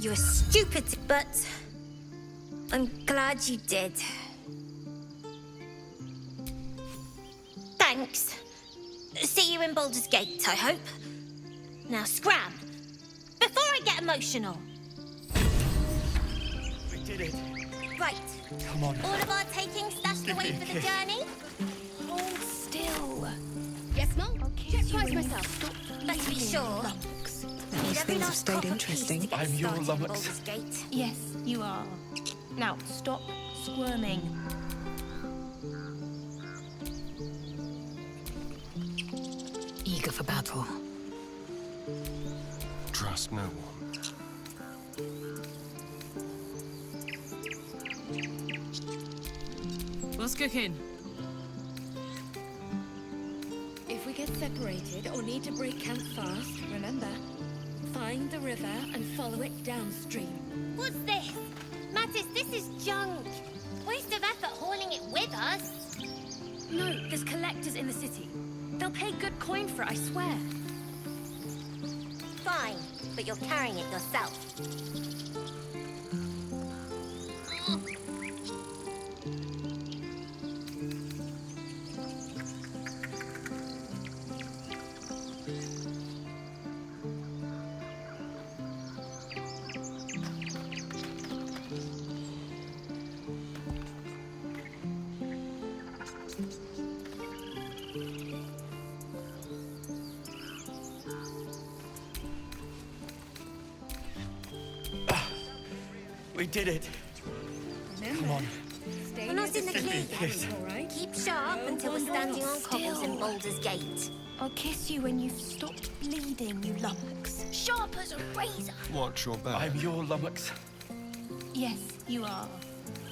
You were stupid, but I'm glad you did. Thanks. See you in Baldur's Gate, I hope. Now scram, before I get emotional. We did it. Right. Come on. All of our taking stashed away for the journey? Hold still. Yes, Mom? Check price you myself. Let's be sure. Lummox. Need every things have last stayed copper interesting. piece to get I'm your started in lummox. Baldur's Gate. Yes, you are. Now, stop squirming. Eager for battle. Trust no one. What's cooking? If we get separated or need to break camp fast, remember, find the river and follow it downstream. What's this? Mattis, this is junk. Waste of effort hauling it with us. No, there's collectors in the city. They'll pay good coin for it, I swear. Fine, but you're carrying it yourself. We did it. Come on. Stay We're not in the clear Kiss. yet. all right? Keep sharp until we're standing on cobbles in Baldur's Gate. I'll kiss you when you've stopped bleeding, you lummox. Sharp as a razor. Watch your back. I'm your lummox. Yes, you are.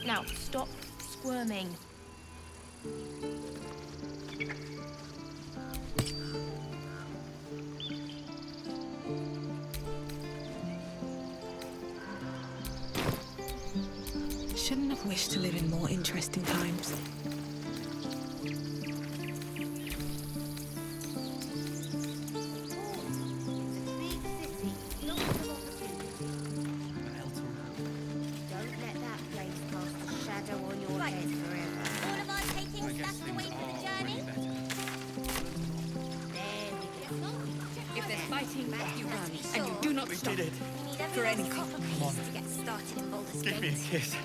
Now, stop squirming. Shouldn't have wished to live in more interesting times. Don't let that place cast a shadow on your head forever. All of our taking stashed away for the journey? There we go. If there's fighting, you run, Let's be and you sure. do not We stop. did it. We need For every last anything. copper piece to get started in Baldur's Give me a Gate. kiss.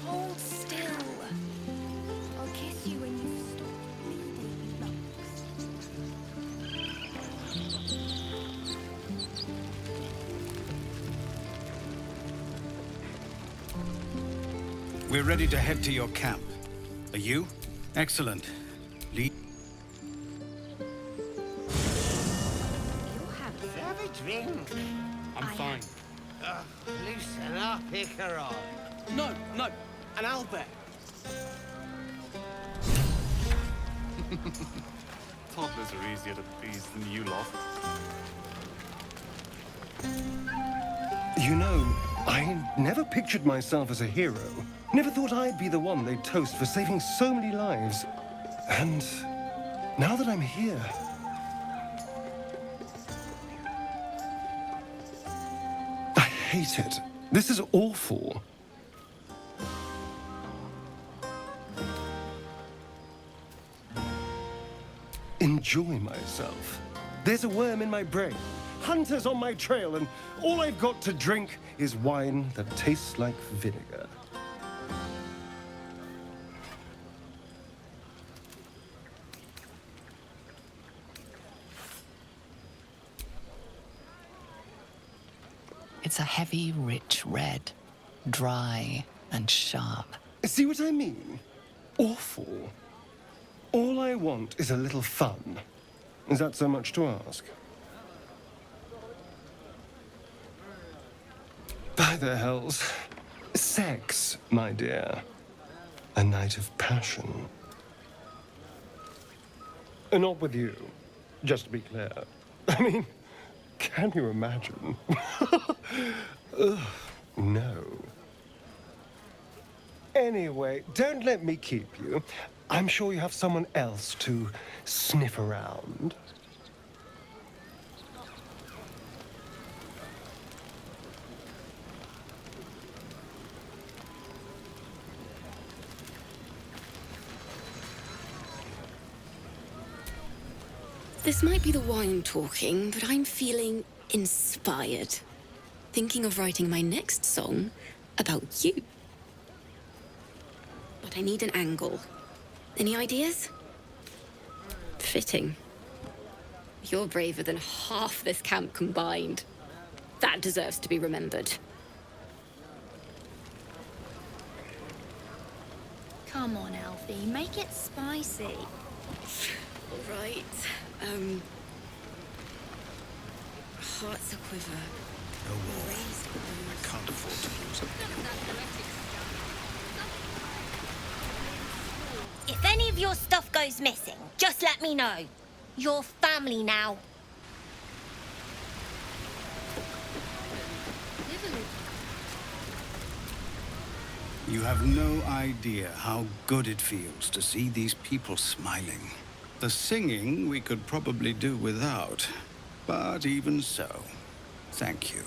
Hold still. I'll kiss you when you've stopped bleeding, you lummox. We're ready to head to your camp. Are you? Excellent. Lead. Have a drink. I'm fine. Loosen up, Icaron. No, an owlbear. Toddlers are easier to please than you lot. You know, I never pictured myself as a hero. Never thought I'd be the one they'd toast for saving so many lives. And now that I'm here, I hate it. This is awful. Enjoy myself. There's a worm in my brain, hunters on my trail, and all I've got to drink is wine that tastes like vinegar. It's a heavy, rich red. Dry and sharp. See what I mean? Awful. All I want is a little fun. Is that so much to ask? By the hells. Sex, my dear. A night of passion. Not with you, just to be clear. I mean, can you imagine? Ugh, no. Anyway, don't let me keep you. I'm sure you have someone else to sniff around. This might be the wine talking, but I'm feeling inspired. Thinking of writing my next song about you. But I need an angle. Any ideas? Fitting. You're braver than half this camp combined. That deserves to be remembered. Come on, Alfie, make it spicy. All right. Hearts a quiver. No more. I can't afford to lose it. If any of your stuff goes missing, just let me know. You're family now. You have no idea how good it feels to see these people smiling. The singing we could probably do without, but even so, thank you.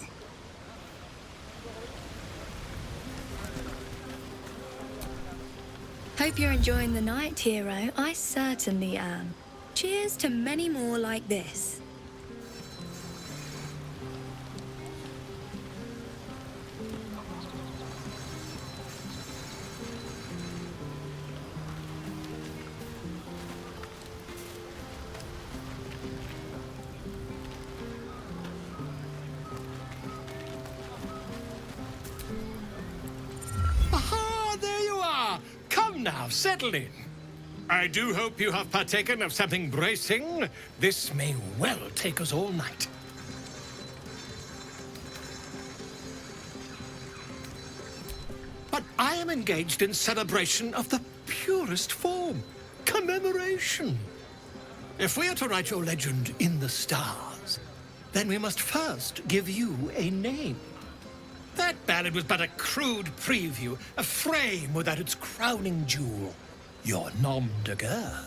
Hope you're enjoying the night, hero. I certainly am. Cheers to many more like this. Aha! There you are! Come now, settle in. I do hope you have partaken of something bracing. This may well take us all night. But I am engaged in celebration of the purest form. Commemoration. If we are to write your legend in the stars, then we must first give you a name. That ballad was but a crude preview, a frame without its crowning jewel. Your nom de guerre.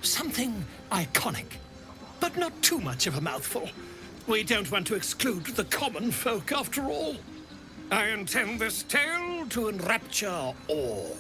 Something iconic, but not too much of a mouthful. We don't want to exclude the common folk, after all. I intend this tale to enrapture all.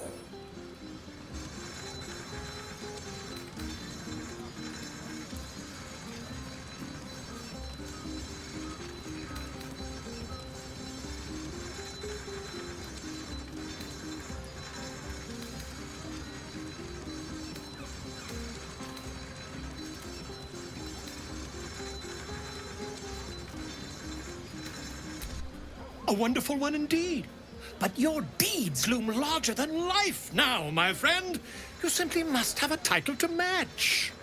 A wonderful one indeed. But your deeds loom larger than life now, my friend. You simply must have a title to match.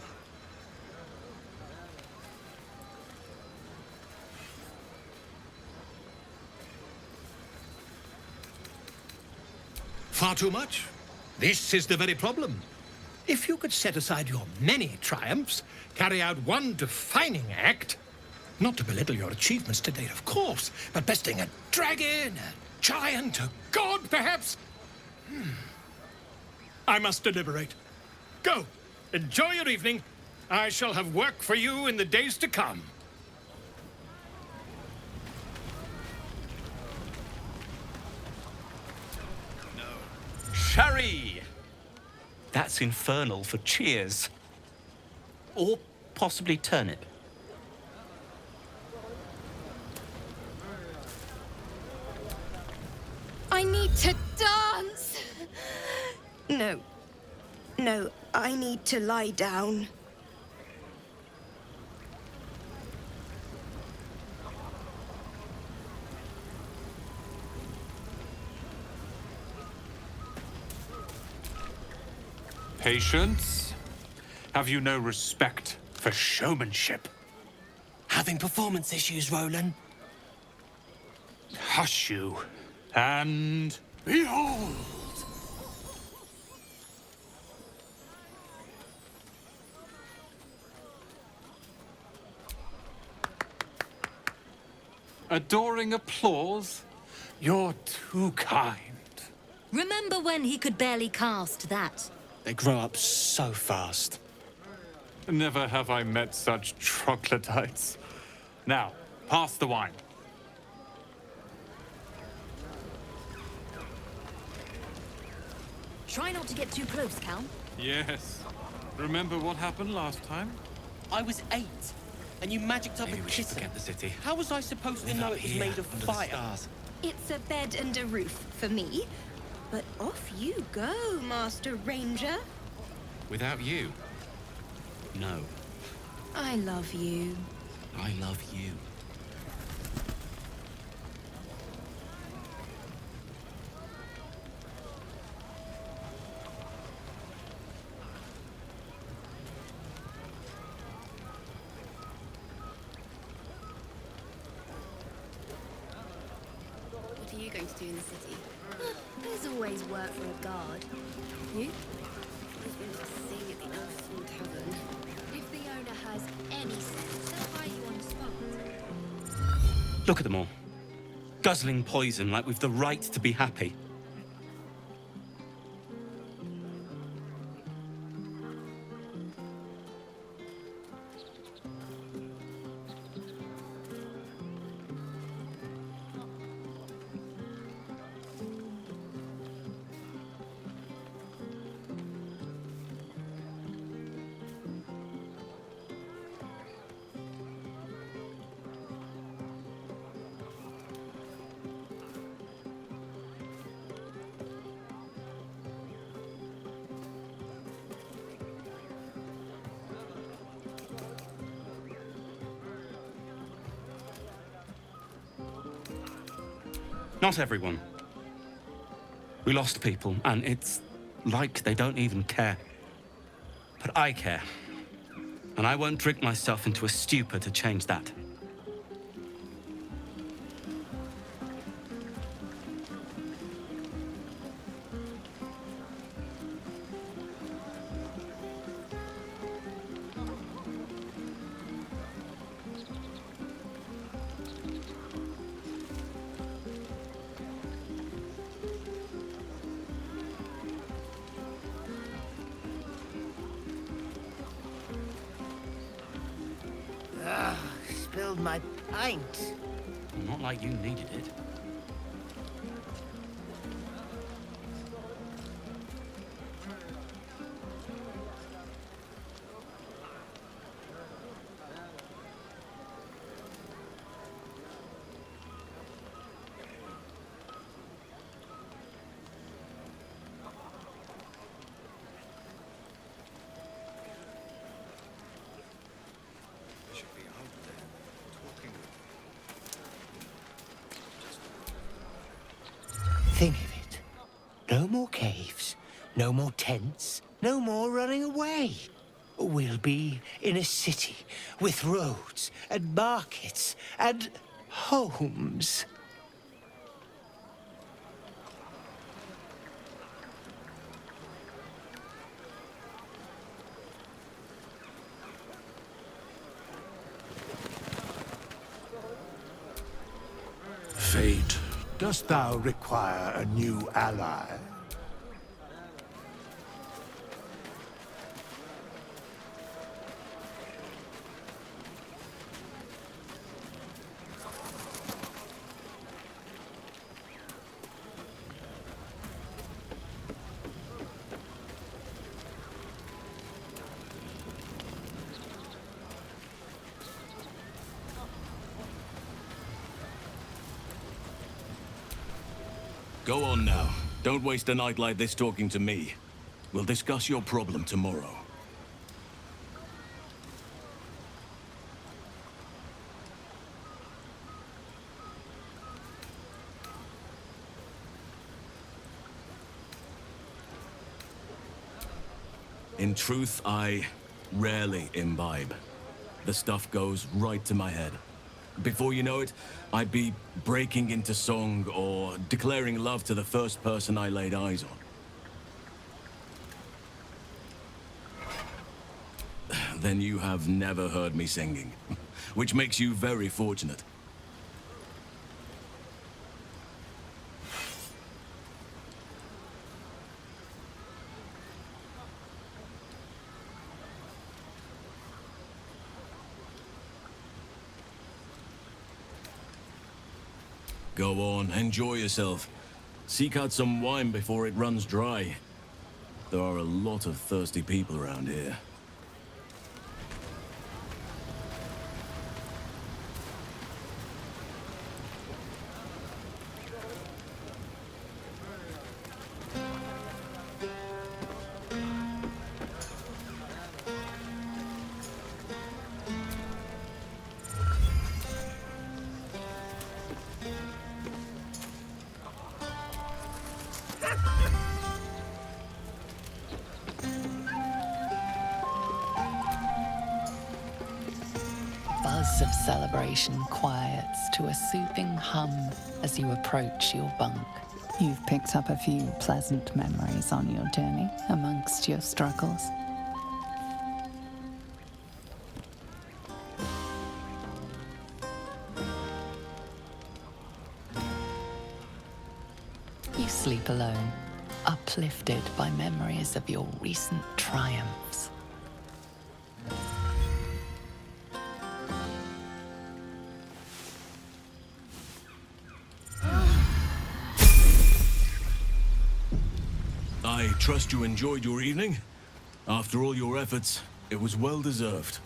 Far too much? This is the very problem. If you could set aside your many triumphs, carry out one defining act, not to belittle your achievements to date, of course, but besting a dragon, a giant, a god, perhaps? I must deliberate. Go, enjoy your evening. I shall have work for you in the days to come. Sherry! That's infernal for cheers. Or possibly turnip. I need to dance! No. No, I need to lie down. Patience? Have you no respect for showmanship? Having performance issues, Roland? Hush you. And behold! Adoring applause? You're too kind. Remember when he could barely cast that? They grow up so fast. Never have I met such troglodytes. Now, pass the wine. Try not to get too close, Cal. Yes. Remember what happened last time? I was 8, and you magicked up Maybe a we should kitten. forget the city. How was I supposed to Live know up it was here, made of under fire? the stars. It's a bed and a roof for me. But off you go, Master Ranger. Without you, no. I love you. I love you. What are you going to do in the city? There's always work for a guard. You? I was going to sing at the Elfsong Tavern. If the owner has any sense, they'll hire you on the spot. Look at them all. Guzzling poison like we've the right to be happy. Not everyone. We lost people, and it's like they don't even care. But I care. And I won't drink myself into a stupor to change that. Spilled my pint. Not like you needed it. Think of it. No more caves, no more tents, no more running away. We'll be in a city with roads and markets and homes. Fate, dost thou require a new ally? Go on now. Don't waste a night like this talking to me. We'll discuss your problem tomorrow. In truth, I rarely imbibe. The stuff goes right to my head. Before you know it, I'd be breaking into song or declaring love to the first person I laid eyes on. Then you have never heard me singing, which makes you very fortunate. Go on, enjoy yourself. Seek out some wine before it runs dry. There are a lot of thirsty people around here. buzz of celebration quiets to a soothing hum as you approach your bunk. You've picked up a few pleasant memories on your journey amongst your struggles. You sleep alone, uplifted by memories of your recent triumphs. I trust you enjoyed your evening. After all your efforts, it was well deserved.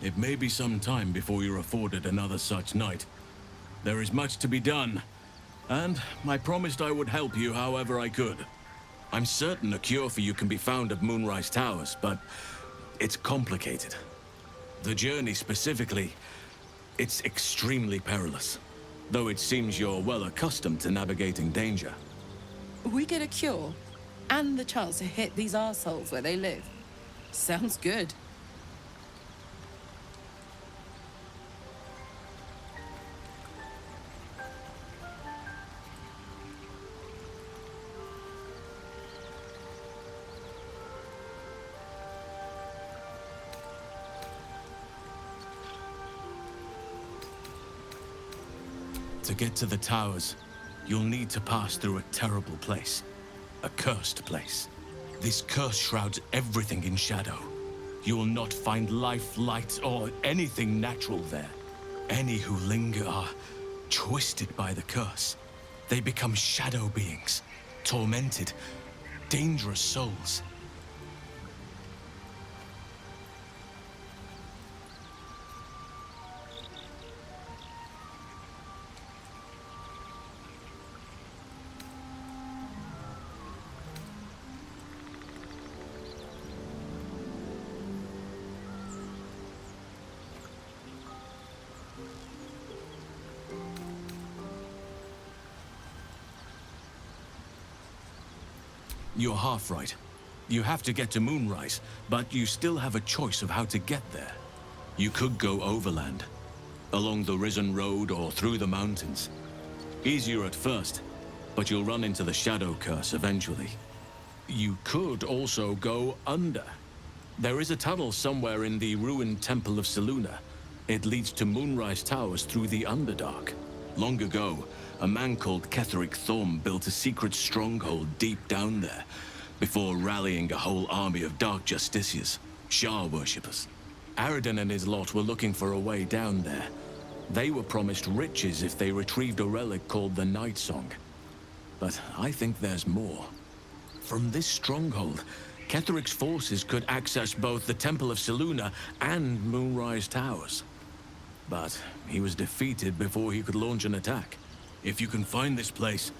It may be some time before you're afforded another such night. There is much to be done, and I promised I would help you however I could. I'm certain a cure for you can be found at Moonrise Towers, but it's complicated. The journey specifically, it's extremely perilous, though it seems you're well accustomed to navigating danger. We get a cure, and the chance to hit these arseholes where they live. Sounds good. To get to the towers, you'll need to pass through a terrible place. A cursed place. This curse shrouds everything in shadow. You will not find life, light, or anything natural there. Any who linger are twisted by the curse. They become shadow beings, tormented, dangerous souls. You're half right. You have to get to Moonrise, but you still have a choice of how to get there. You could go overland, along the Risen Road or through the mountains. Easier at first, but you'll run into the Shadow Curse eventually. You could also go under. There is a tunnel somewhere in the ruined Temple of Selûne. It leads to Moonrise Towers through the Underdark. Long ago, a man called Ketheric Thorm built a secret stronghold deep down there, before rallying a whole army of Dark Justiciars, Shah worshippers. Aradin and his lot were looking for a way down there. They were promised riches if they retrieved a relic called the Night Song. But I think there's more. From this stronghold, Ketheric's forces could access both the Temple of Selûne and Moonrise Towers. But he was defeated before he could launch an attack. If you can find this place,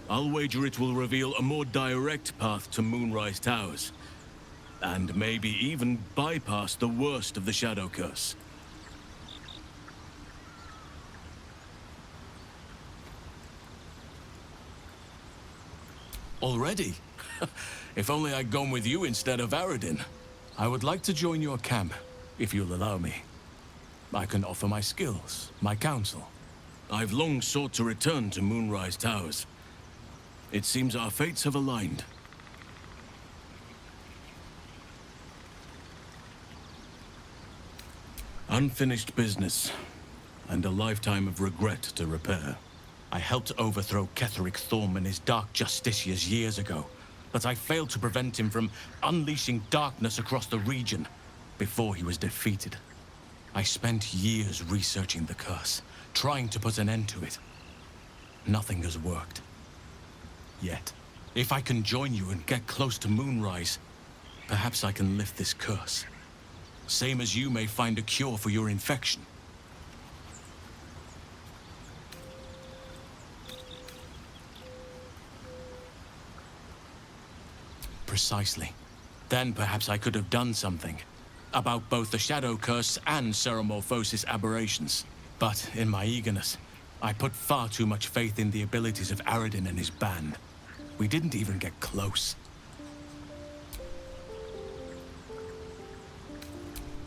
I'll wager it will reveal a more direct path to Moonrise Towers. And maybe even bypass the worst of the Shadow Curse. Already? If only I'd gone with you instead of Aradin. I would like to join your camp, if you'll allow me. I can offer my skills, my counsel. I've long sought to return to Moonrise Towers. It seems our fates have aligned. Unfinished business, and a lifetime of regret to repair. I helped overthrow Ketheric Thorm and his Dark Justiciars years ago, but I failed to prevent him from unleashing darkness across the region before he was defeated. I spent years researching the curse, trying to put an end to it. Nothing has worked. Yet. If I can join you and get close to Moonrise, perhaps I can lift this curse. Same as you may find a cure for your infection. Precisely. Then perhaps I could have done something about both the Shadow Curse and Ceremorphosis aberrations. But in my eagerness, I put far too much faith in the abilities of Aradin and his band. We didn't even get close.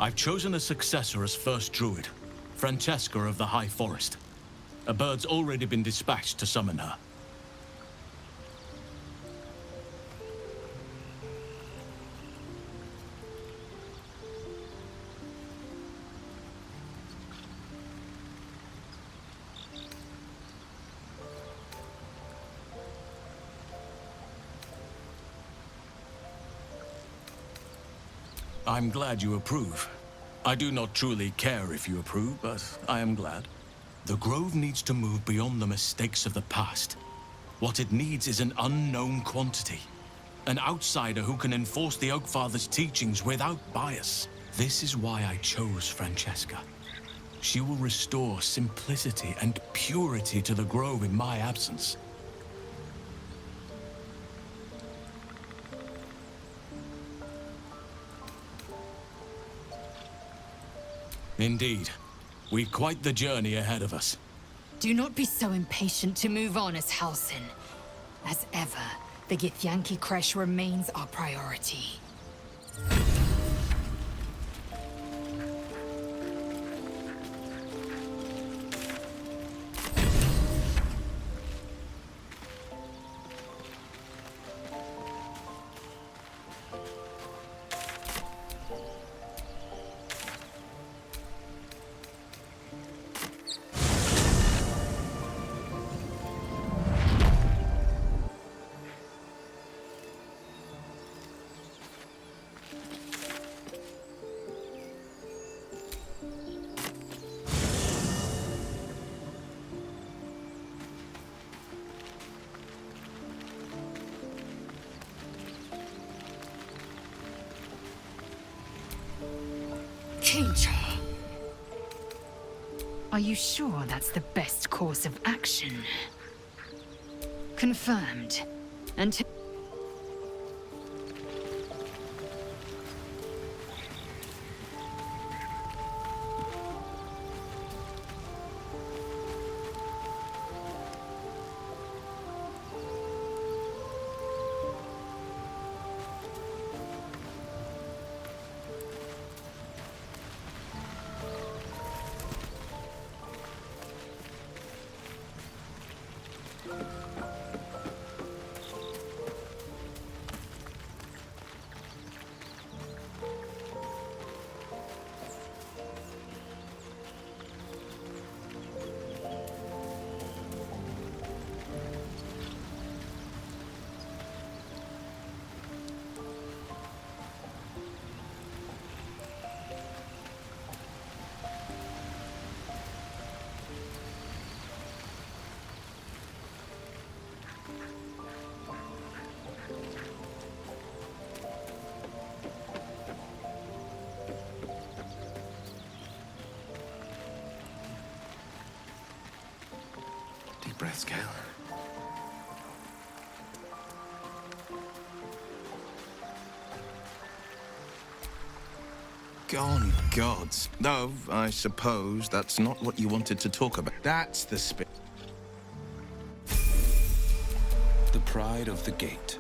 I've chosen a successor as first druid, Francesca of the High Forest. A bird's already been dispatched to summon her. I'm glad you approve. I do not truly care if you approve, but I am glad. The Grove needs to move beyond the mistakes of the past. What it needs is an unknown quantity. An outsider who can enforce the Oakfather's teachings without bias. This is why I chose Francesca. She will restore simplicity and purity to the Grove in my absence. Indeed. We've quite the journey ahead of us. Do not be so impatient to move on as Halsin. As ever, the Githyanki Kresh remains our priority. Are you sure that's the best course of action? Confirmed. Until... Deep breaths, Gale. Gone gods. Though, I suppose that's not what you wanted to talk about. That's the spirit. The pride of the gate.